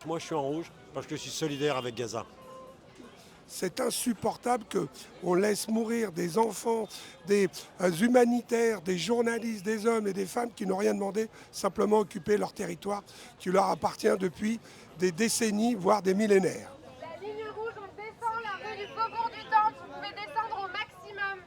Moi, je suis en rouge parce que je suis solidaire avec Gaza. C'est insupportable qu'on laisse mourir des enfants, des humanitaires, des journalistes, des hommes et des femmes qui n'ont rien demandé, simplement occuper leur territoire qui leur appartient depuis des décennies, voire des millénaires. La ligne rouge, on descend la rue du Faubourg du Temple, vous pouvez descendre au maximum.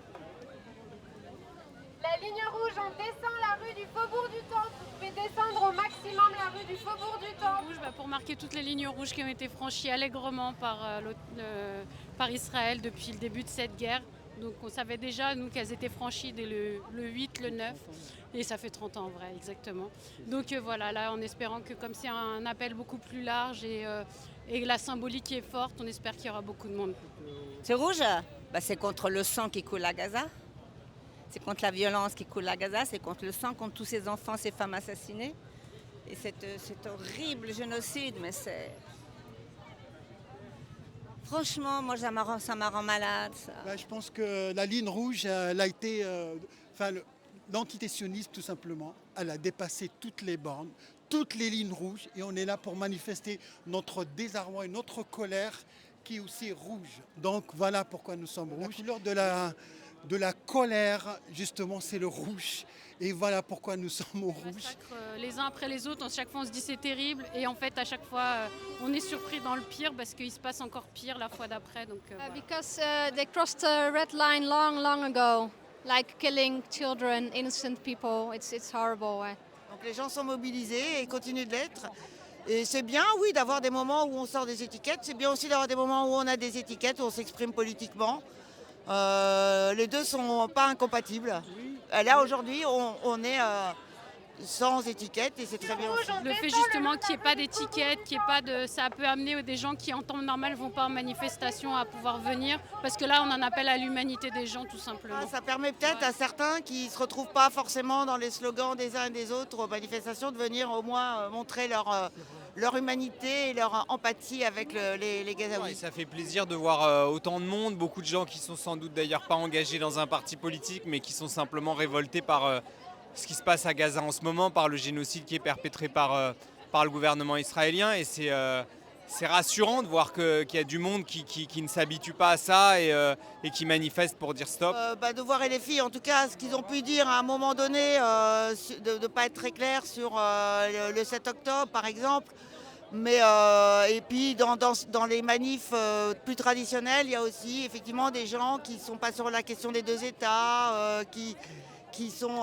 La ligne rouge, on descend la rue du Faubourg du Temple, vous pouvez descendre au maximum la rue du Faubourg du Temple. Pour marquer toutes les lignes rouges qui ont été franchies allègrement par Israël depuis le début de cette guerre. Donc on savait déjà, nous, qu'elles étaient franchies dès le 8, le 9, et ça fait 30 ans en vrai, exactement. Donc voilà, là, en espérant que comme c'est un appel beaucoup plus large et la symbolique est forte, on espère qu'il y aura beaucoup de monde. C'est rouge, c'est contre le sang qui coule à Gaza. C'est contre la violence qui coule à Gaza, c'est contre le sang, contre tous ces enfants, ces femmes assassinées. Et cet horrible génocide, mais c'est... Franchement, moi, ça m'a rend malade. Ça. Je pense que la ligne rouge, elle a été... l'antitétionnisme, tout simplement, elle a dépassé toutes les bornes, toutes les lignes rouges. Et on est là pour manifester notre désarroi et notre colère qui est aussi rouge. Donc voilà pourquoi nous sommes rouges. La couleur de la colère, justement, c'est le rouge. Et voilà pourquoi nous sommes au rouge. Les uns après les autres, à chaque fois on se dit c'est terrible. Et en fait, à chaque fois, on est surpris dans le pire parce qu'il se passe encore pire la fois d'après. Voilà. Because they crossed a red line long ago, like killing children, innocent people. It's horrible. Ouais. Donc les gens sont mobilisés et continuent de l'être. Et c'est bien, oui, d'avoir des moments où on sort des étiquettes. C'est bien aussi d'avoir des moments où on a des étiquettes, où on s'exprime politiquement. Les deux ne sont pas incompatibles. Là, aujourd'hui, on est sans étiquette et c'est très bien aussi. Le fait justement qu'il n'y ait pas d'étiquette, ça peut amener des gens qui en temps normal ne vont pas en manifestation à pouvoir venir. Parce que là, on en appelle à l'humanité des gens, tout simplement. Ça permet peut-être à certains qui ne se retrouvent pas forcément dans les slogans des uns et des autres aux manifestations de venir au moins montrer leur humanité et leur empathie avec les Gazaouis. Ouais, ça fait plaisir de voir autant de monde, beaucoup de gens qui sont sans doute d'ailleurs pas engagés dans un parti politique, mais qui sont simplement révoltés par ce qui se passe à Gaza en ce moment, par le génocide qui est perpétré par le gouvernement israélien. Et c'est rassurant de voir qu'il y a du monde qui ne s'habitue pas à ça et qui manifeste pour dire stop. De voir et les filles, en tout cas, ce qu'ils ont pu dire à un moment donné, de ne pas être très clair sur le 7 octobre, par exemple. Mais et puis dans les manifs plus traditionnels, il y a aussi effectivement des gens qui ne sont pas sur la question des deux États, qui sont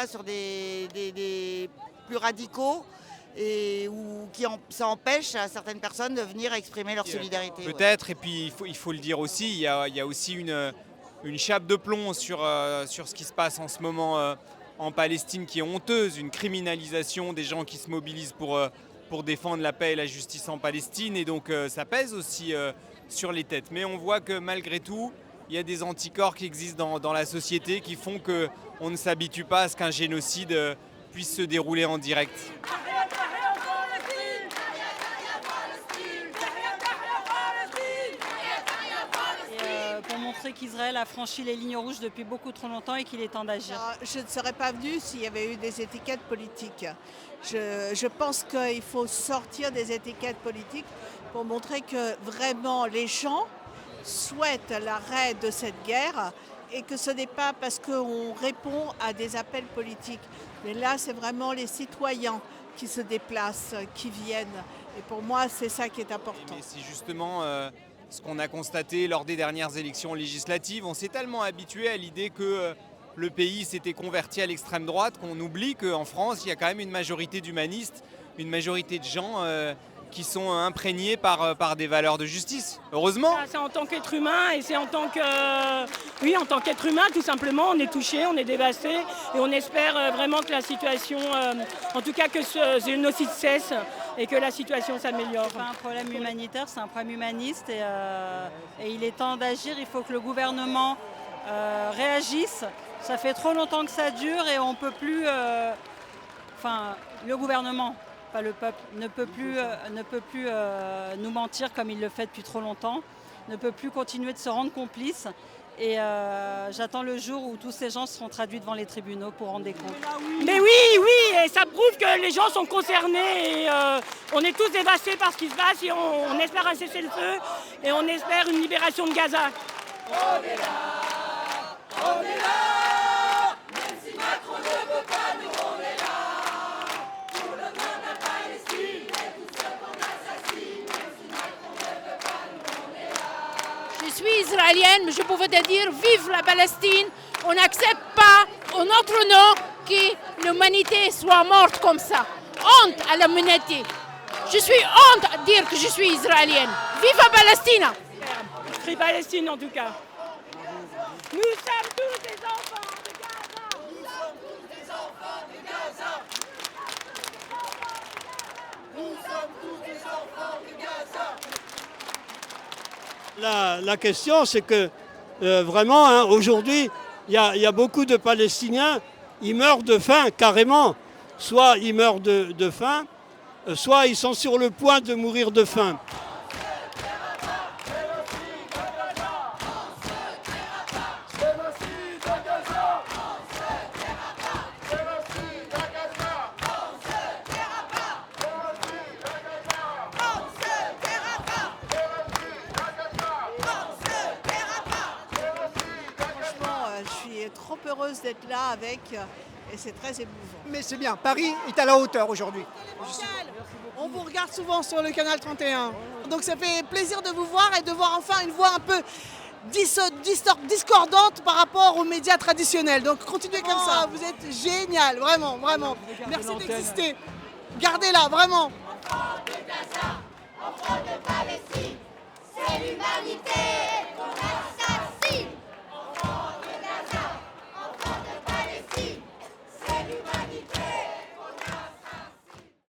sur des plus radicaux et ça empêche à certaines personnes de venir exprimer leur solidarité. Peut-être, et puis il faut le dire aussi, il y a aussi une chape de plomb sur ce qui se passe en ce moment en Palestine qui est honteuse, une criminalisation des gens qui se mobilisent pour défendre la paix et la justice en Palestine, et donc ça pèse aussi sur les têtes. Mais on voit que malgré tout, il y a des anticorps qui existent dans la société qui font qu'on ne s'habitue pas à ce qu'un génocide puisse se dérouler en direct. Pour montrer qu'Israël a franchi les lignes rouges depuis beaucoup trop longtemps et qu'il est temps d'agir. Je ne serais pas venue s'il y avait eu des étiquettes politiques. Je pense qu'il faut sortir des étiquettes politiques pour montrer que vraiment les gens souhaitent l'arrêt de cette guerre et que ce n'est pas parce qu'on répond à des appels politiques. Mais là, c'est vraiment les citoyens qui se déplacent, qui viennent. Et pour moi, c'est ça qui est important. Mais c'est justement ce qu'on a constaté lors des dernières élections législatives. On s'est tellement habitué à l'idée que le pays s'était converti à l'extrême droite qu'on oublie qu'en France, il y a quand même une majorité d'humanistes, une majorité de gens qui sont imprégnés par des valeurs de justice. Heureusement. C'est en tant qu'être humain et c'est en tant qu'être humain, tout simplement, on est touché, on est dévasté et on espère vraiment que la situation, en tout cas que ce génocide cesse et que la situation s'améliore. C'est pas un problème humanitaire, c'est un problème humaniste et il est temps d'agir. Il faut que le gouvernement réagisse. Ça fait trop longtemps que ça dure et on peut plus... le gouvernement, pas le peuple, ne peut plus nous mentir comme il le fait depuis trop longtemps, ne peut plus continuer de se rendre complice Et j'attends le jour où tous ces gens seront traduits devant les tribunaux pour rendre des comptes. Mais oui, et ça prouve que les gens sont concernés et on est tous dévastés par ce qui se passe et on espère un cessez-le-feu et on espère une libération de Gaza. On est là, même si Macron ne veut pas, nous on est là. Pour le nom de la Palestine et tous ceux qu'on assassine, même si Macron ne veut pas, nous on est là. Je suis israélienne, mais je pouvais te dire vive la Palestine. On n'accepte pas, en notre nom, que l'humanité soit morte comme ça. Honte à l'humanité. Je suis honte à dire que je suis israélienne. Vive la Palestine! Free Palestine en tout cas. Nous sommes tous des enfants de Gaza. Nous sommes tous des enfants de Gaza. Nous sommes tous des enfants de Gaza. La question, c'est que vraiment, hein, aujourd'hui, il y a beaucoup de Palestiniens, ils meurent de faim, carrément. Soit ils meurent de faim, soit ils sont sur le point de mourir de faim. Trop heureuse d'être là avec et c'est très émouvant. Mais c'est bien, Paris est à la hauteur aujourd'hui. On vous regarde souvent sur le canal 31, donc ça fait plaisir de vous voir et de voir enfin une voix un peu discordante par rapport aux médias traditionnels. Donc continuez comme ça, vous êtes génial, vraiment, vraiment. Merci d'exister, gardez-la, vraiment. Enfants de Gaza, enfants de Palestine, c'est l'humanité qu'on a.